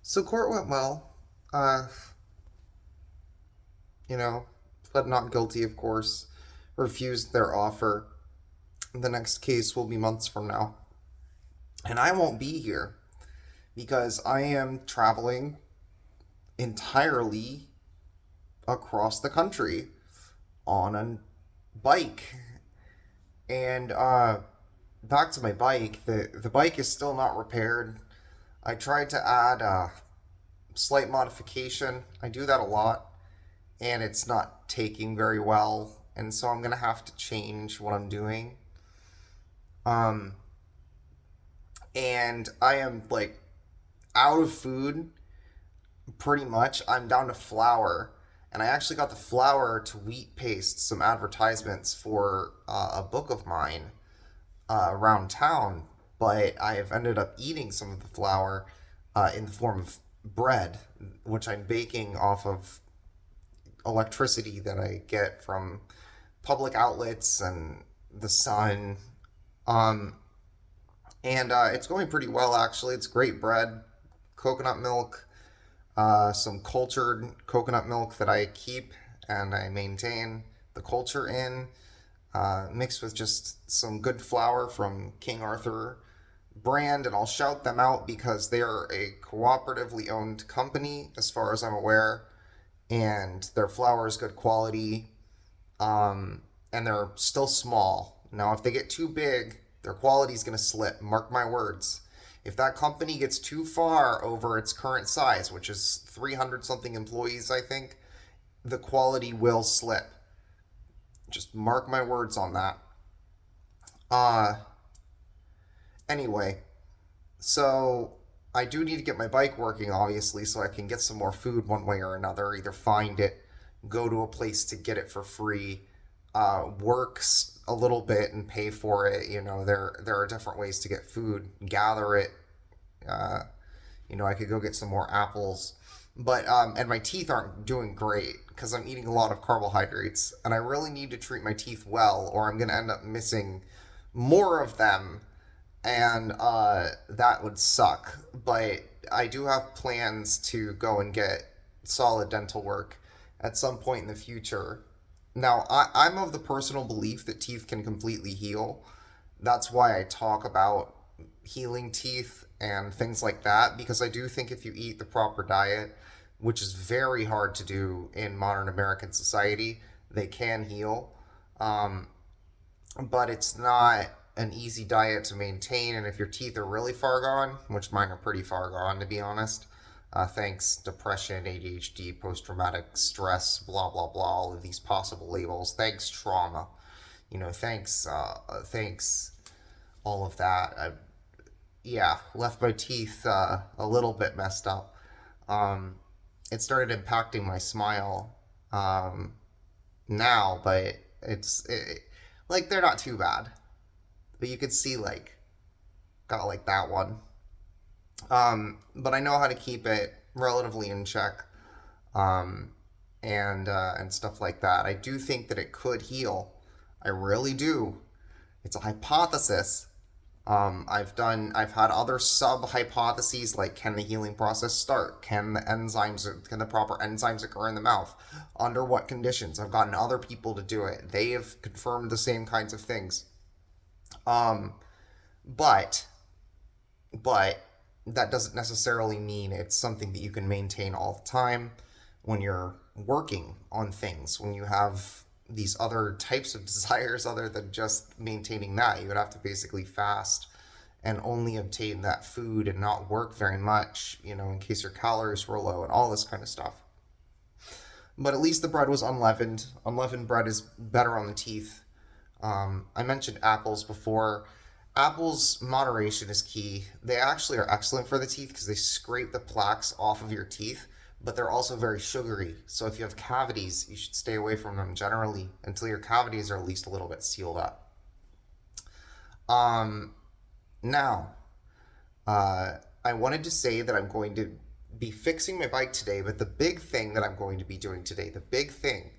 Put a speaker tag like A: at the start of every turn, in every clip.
A: So court went well. Uh, Pled not guilty, of course. Refused their offer. The next case will be months from now. And I won't be here because I am traveling entirely across the country on a bike. And back to my bike. The bike is still not repaired. I tried to add a slight modification. I do that a lot, and it's not taking very well, and so I'm gonna have to change what I'm doing. Um, and I am like out of food pretty much. I'm down to flour, and I actually got the flour to wheat paste some advertisements for a book of mine around town, but I have ended up eating some of the flour in the form of bread, which I'm baking off of electricity that I get from public outlets and the sun. Um, and It's going pretty well, actually. It's great bread, coconut milk, some cultured coconut milk that I keep and I maintain the culture in, mixed with just some good flour from King Arthur brand. And I'll shout them out because they are a cooperatively owned company, as far as I'm aware, and their flour is good quality, and they're still small. Now, if they get too big, their quality is going to slip. Mark my words. If that company gets too far over its current size, which is 300 something employees, I think, the quality will slip. Just mark my words on that. Uh, anyway, so I do need to get my bike working, obviously, so I can get some more food one way or another. Either find it, go to a place to get it for free, works a little bit and pay for it. There are different ways to get food. Gather it. Uh, I could go get some more apples. But and my teeth aren't doing great because I'm eating a lot of carbohydrates, and I really need to treat my teeth well, or I'm gonna end up missing more of them, and that would suck. But I do have plans to go and get solid dental work at some point in the future. Now, I'm of the personal belief that teeth can completely heal. That's why I talk about healing teeth and things like that, because I do think if you eat the proper diet, which is very hard to do in modern American society, they can heal. Um, but it's not an easy diet to maintain. And if your teeth are really far gone, which mine are pretty far gone, to be honest, thanks depression, ADHD, post traumatic stress, blah, blah, blah, all of these possible labels, thanks trauma, thanks all of that. Yeah, left my teeth a little bit messed up. Um, it started impacting my smile um, now, but like they're not too bad. But you could see like got like that one. But I know how to keep it relatively in check, um, and stuff like that. I do think that it could heal. I really do. It's a hypothesis. I've had other sub hypotheses like, can the healing process start? Can the proper enzymes occur in the mouth? Under what conditions? I've gotten other people to do it. They have confirmed the same kinds of things. Um, but but that doesn't necessarily mean it's something that you can maintain all the time when you're working on things. When you have these other types of desires other than just maintaining that, you would have to basically fast and only obtain that food and not work very much, in case your calories were low and all this kind of stuff. But at least the bread was unleavened. Unleavened bread is better on the teeth. I mentioned apples before. Apples, moderation is key. They actually are excellent for the teeth because they scrape the plaques off of your teeth, but they're also very sugary. So if you have cavities, you should stay away from them generally until your cavities are at least a little bit sealed up. Um, Now, I wanted to say that I'm going to be fixing my bike today, but the big thing that I'm going to be doing today, the big thing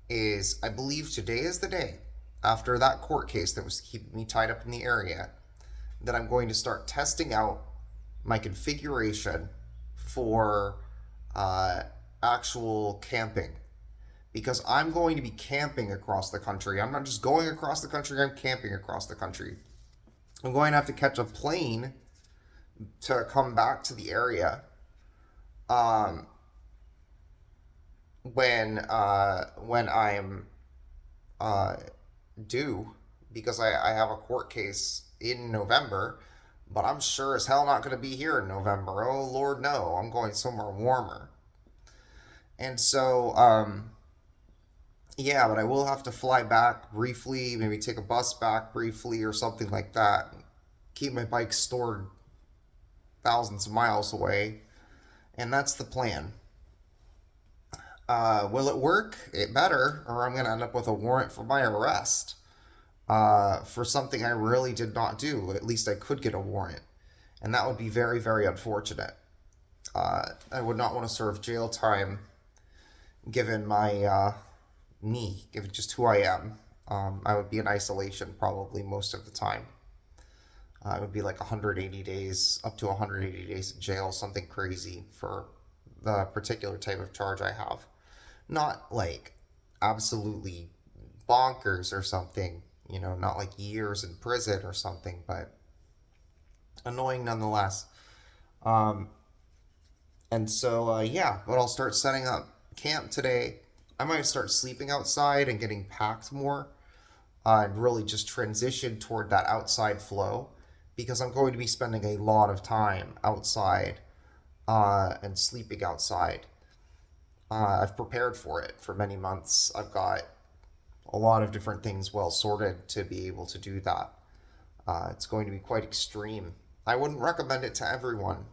A: is I believe today is the day, after that court case that was keeping me tied up in the area, that I'm going to start testing out my configuration for uh, actual camping, because I'm going to be camping across the country. I'm not just going across the country, I'm camping across the country. I'm going to have to catch a plane to come back to the area um, when I'm uh, due, because I have a court case in November, but I'm sure as hell not going to be here in November. Oh, Lord, no. I'm going somewhere warmer. And so, yeah, but I will have to fly back briefly, maybe take a bus back briefly or something like that. Keep my bike stored thousands of miles away. And that's the plan. Will it work? It better, or I'm going to end up with a warrant for my arrest for something I really did not do. At least I could get a warrant. And that would be very, very unfortunate. I would not want to serve jail time given my given just who I am. I would be in isolation probably most of the time. It would be like 180 days, up to 180 days in jail, something crazy for the particular type of charge I have. Not like absolutely bonkers or something, not like years in prison or something, but annoying nonetheless. Um, and so, yeah, but I'll start setting up camp today. I might start sleeping outside and getting packed more and really just transition toward that outside flow, because I'm going to be spending a lot of time outside and sleeping outside. I've prepared for it for many months. I've got a lot of different things well sorted to be able to do that. It's going to be quite extreme. I wouldn't recommend it to everyone.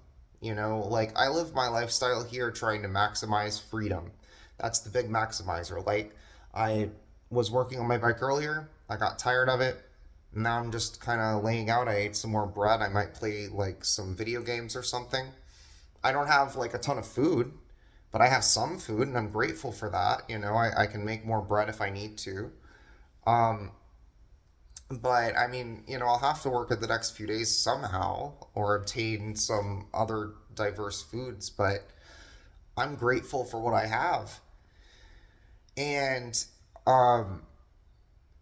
A: Like I live my lifestyle here trying to maximize freedom. That's the big maximizer. Like I was working on my bike earlier. I got tired of it. Now I'm just kind of laying out. I ate some more bread. I might play like some video games or something. I don't have like a ton of food, but I have some food and I'm grateful for that. I can make more bread if I need to. Um, but I mean, I'll have to work at the next few days somehow or obtain some other diverse foods, but I'm grateful for what I have. And um,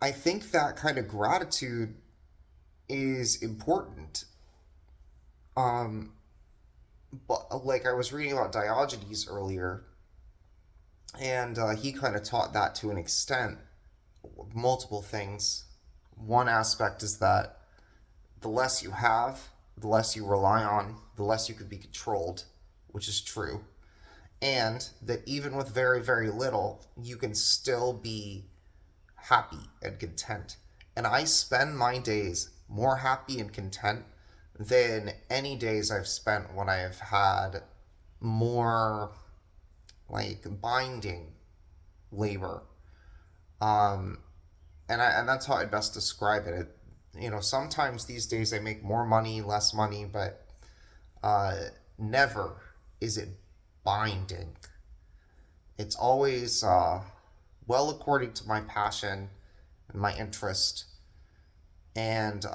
A: I think that kind of gratitude is important. Um, but like I was reading about Diogenes earlier, and he kind of taught that to an extent, multiple things. One aspect is that the less you have, the less you rely on, the less you could be controlled, which is true. And that even with very, very little, you can still be happy and content. And I spend my days more happy and content than any days I've spent when I have had more like binding labor. Um, and that's how I'd best describe it. Sometimes these days I make more money, less money, but uh, never is it binding. It's always well according to my passion and my interest and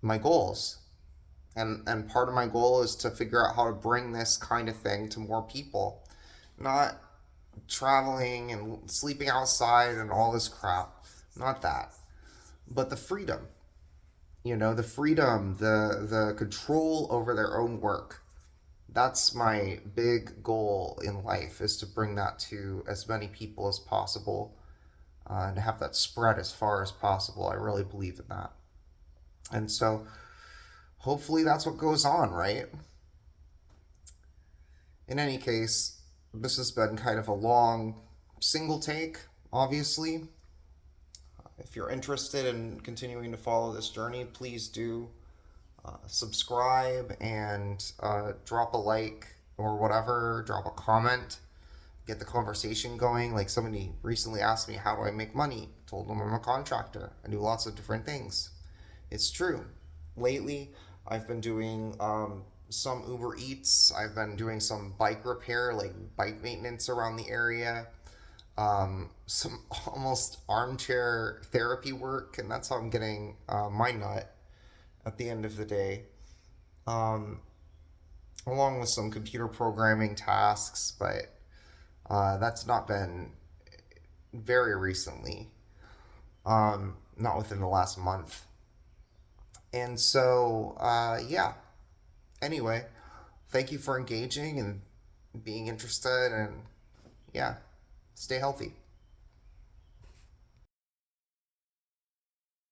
A: my goals. And part of my goal is to figure out how to bring this kind of thing to more people, not traveling and sleeping outside and all this crap. Not that, but the freedom. The freedom, the control over their own work. That's my big goal in life, is to bring that to as many people as possible and to have that spread as far as possible. I really believe in that. And so hopefully that's what goes on, right? In any case, this has been kind of a long single take, obviously. If you're interested in continuing to follow this journey, please do subscribe and drop a like or whatever, drop a comment, get the conversation going. Like somebody recently asked me, how do I make money? I told them I'm a contractor. I do lots of different things. It's true. Lately, I've been doing some Uber Eats. I've been doing some bike repair, like bike maintenance around the area. Some almost armchair therapy work, and that's how I'm getting my nut at the end of the day. Um, along with some computer programming tasks, but that's not been very recently, not within the last month. And so, yeah, anyway, thank you for engaging and being interested, and yeah, stay healthy.